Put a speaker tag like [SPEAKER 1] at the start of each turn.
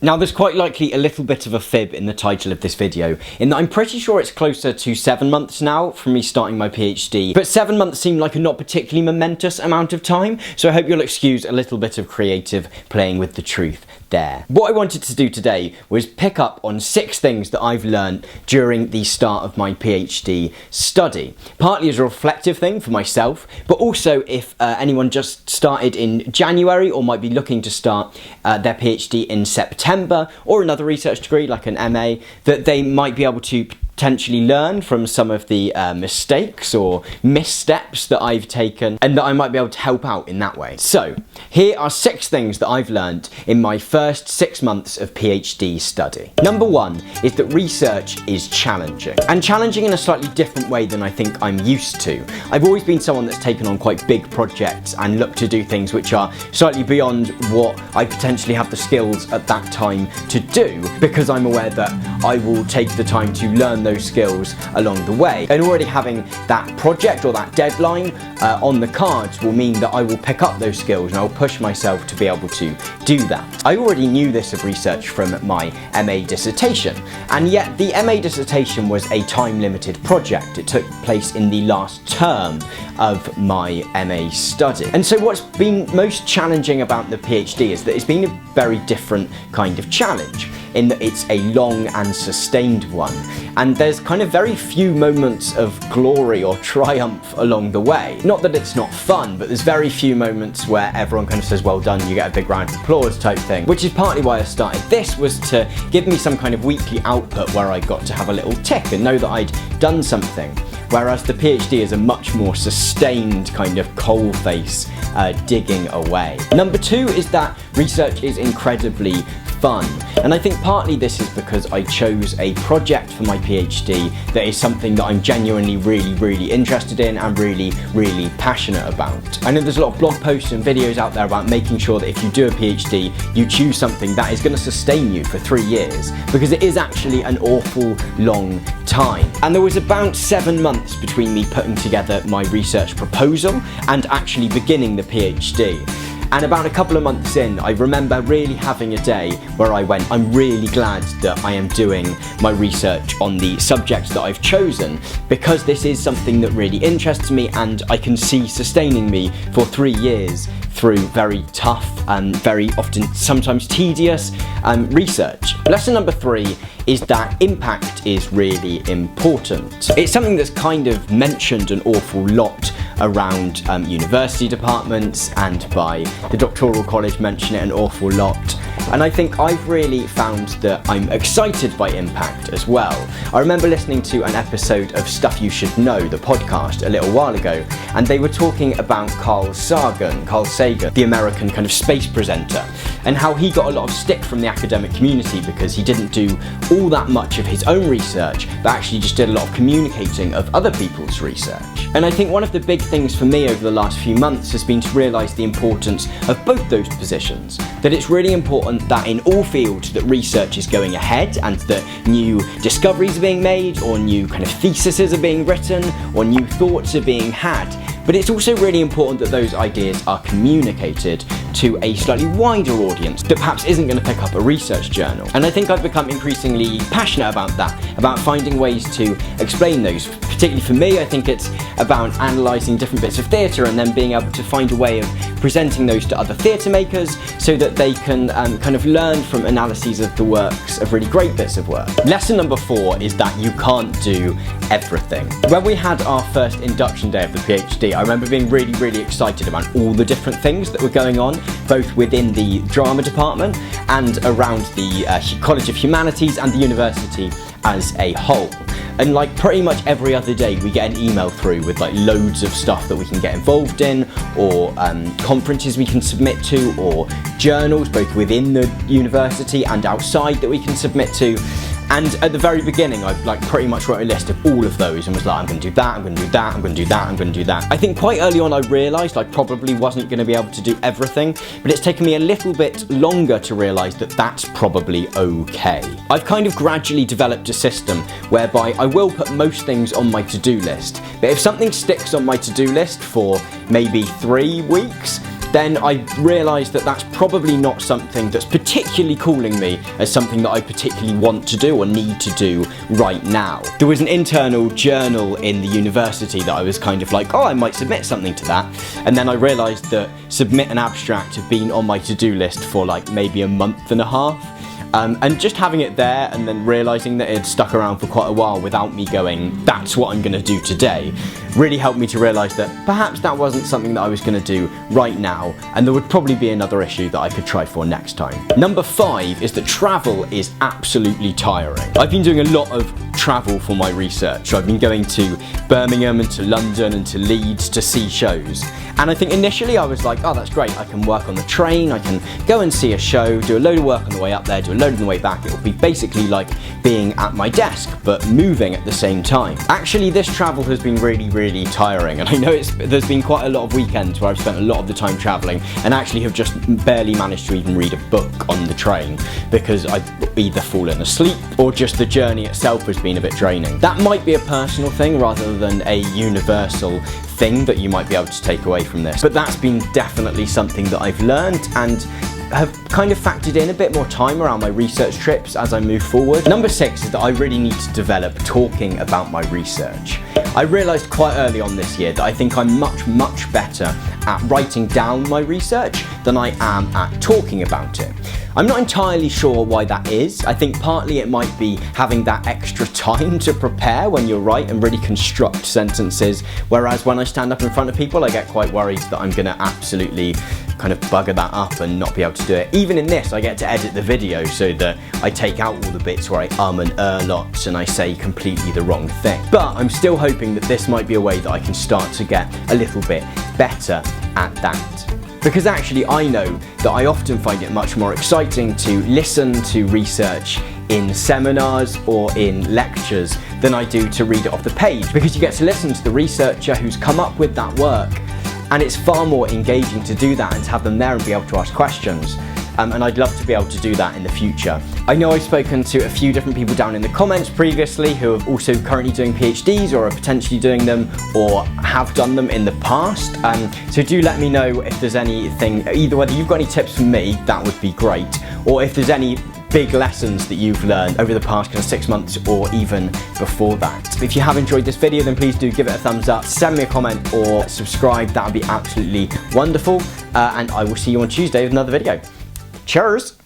[SPEAKER 1] Now there's quite likely a little bit of a fib in the title of this video, in that I'm pretty sure it's closer to 7 months now from me starting my PhD, but 7 months seem like a not particularly momentous amount of time, so I hope you'll excuse a little bit of creative playing with the truth there. What I wanted to do today was pick up on 6 things that I've learned during the start of my PhD study, partly as a reflective thing for myself, but also if anyone just started in January or might be looking to start their PhD in September, or another research degree like an MA, that they might be able to potentially learn from some of the mistakes or missteps that I've taken, and that I might be able to help out in that way. So here are 6 things that I've learned in my first 6 months of PhD study. Number 1 is that research is challenging, and challenging in a slightly different way than I think I'm used to. I've always been someone that's taken on quite big projects and looked to do things which are slightly beyond what I potentially have the skills at that time to do, because I'm aware that I will take the time to learn those skills along the way, and already having that project or that deadline on the cards will mean that I will pick up those skills and I'll push myself to be able to do that. I already knew this of research from my MA dissertation, and yet the MA dissertation was a time-limited project. It took place in the last term of my MA study. And so what's been most challenging about the PhD is that it's been a very different kind of challenge, in that it's a long and sustained one, and there's kind of very few moments of glory or triumph along the way. Not that it's not fun, but there's very few moments where everyone kind of says well done, you get a big round of applause type thing, which is partly why I started this, was to give me some kind of weekly output where I got to have a little tick and know that I'd done something. Whereas the PhD is a much more sustained kind of coalface digging away. Number 2 is that research is incredibly fun, and I think partly this is because I chose a project for my PhD that is something that I'm genuinely really interested in and really passionate about. I know there's a lot of blog posts and videos out there about making sure that if you do a PhD, you choose something that is going to sustain you for 3 years, because it is actually an awful long time. And there was about 7 months between me putting together my research proposal and actually beginning the PhD. And about a couple of months in, I remember really having a day where I went, I'm really glad that I am doing my research on the subject that I've chosen, because this is something that really interests me and I can see sustaining me for 3 years through very tough and very often sometimes tedious research. Lesson number 3 is that impact is really important. It's something that's kind of mentioned an awful lot around university departments, and by the doctoral college mention it an awful lot. And I think I've really found that I'm excited by impact as well. I remember listening to an episode of Stuff You Should Know, the podcast, a little while ago, and they were talking about Carl Sagan, the American kind of space presenter, and how he got a lot of stick from the academic community because he didn't do all that much of his own research, but actually just did a lot of communicating of other people's research. And I think one of the big things for me over the last few months has been to realise the importance of both those positions. That it's really important that in all fields that research is going ahead, and that new discoveries are being made, or new kind of theses are being written, or new thoughts are being had. But it's also really important that those ideas are communicated to a slightly wider audience that perhaps isn't going to pick up a research journal. And I think I've become increasingly passionate about that, about finding ways to explain those. Particularly for me, I think it's about analysing different bits of theatre and then being able to find a way of presenting those to other theatre makers so that they can kind of learn from analyses of the works of really great bits of work. Lesson number 4 is that you can't do everything. When we had our first induction day of the PhD, I remember being really excited about all the different things that were going on, both within the drama department and around the College of Humanities and the university as a whole. And like pretty much every other day we get an email through with like loads of stuff that we can get involved in, or conferences we can submit to, or journals both within the university and outside that we can submit to. And at the very beginning, I pretty much wrote a list of all of those and was like, I'm going to do that, I'm going to do that, I'm going to do that, I'm going to do that. I think quite early on I realised I probably wasn't going to be able to do everything, but it's taken me a little bit longer to realise that that's probably okay. I've kind of gradually developed a system whereby I will put most things on my to-do list, but if something sticks on my to-do list for maybe 3 weeks, then I realised that that's probably not something that's particularly calling me as something that I particularly want to do or need to do right now. There was an internal journal in the university that I was kind of like, oh, I might submit something to that. And then I realised that submit an abstract had been on my to-do list for like maybe a month and a half. And just having it there and then realising that it had stuck around for quite a while without me going, that's what I'm going to do today, really helped me to realise that perhaps that wasn't something that I was going to do right now, and there would probably be another issue that I could try for next time. Number 5 is that travel is absolutely tiring. I've been doing a lot of travel for my research. I've been going to Birmingham and to London and to Leeds to see shows. And I think initially I was like, oh, that's great, I can work on the train, I can go and see a show, do a load of work on the way up there, do a load on the way back. It will be basically like being at my desk, but moving at the same time. Actually, this travel has been really tiring, and I know there's been quite a lot of weekends where I've spent a lot of the time traveling and actually have just barely managed to even read a book on the train because I've either fallen asleep or just the journey itself has been a bit draining. That might be a personal thing rather than a universal thing that you might be able to take away from this, but that's been definitely something that I've learned and have kind of factored in a bit more time around my research trips as I move forward. Number 6 is that I really need to develop talking about my research. I realised quite early on this year that I think I'm much better at writing down my research than I am at talking about it. I'm not entirely sure why that is. I think partly it might be having that extra time to prepare when you write and really construct sentences, whereas when I stand up in front of people I get quite worried that I'm gonna absolutely kind of bugger that up and not be able to do it. Even in this I get to edit the video so that I take out all the bits where I and lots and I say completely the wrong thing. But I'm still hoping that this might be a way that I can start to get a little bit better at that. Because actually I know that I often find it much more exciting to listen to research in seminars or in lectures than I do to read it off the page, because you get to listen to the researcher who's come up with that work, and it's far more engaging to do that and to have them there and be able to ask questions. And I'd love to be able to do that in the future. I know I've spoken to a few different people down in the comments previously who are also currently doing PhDs or are potentially doing them or have done them in the past. So do let me know if there's anything, either whether you've got any tips for me, that would be great, or if there's any big lessons that you've learned over the past kind of 6 months or even before that. If you have enjoyed this video, then please do give it a thumbs up, send me a comment or subscribe. That would be absolutely wonderful. And I will see you on Tuesday with another video. Cheers!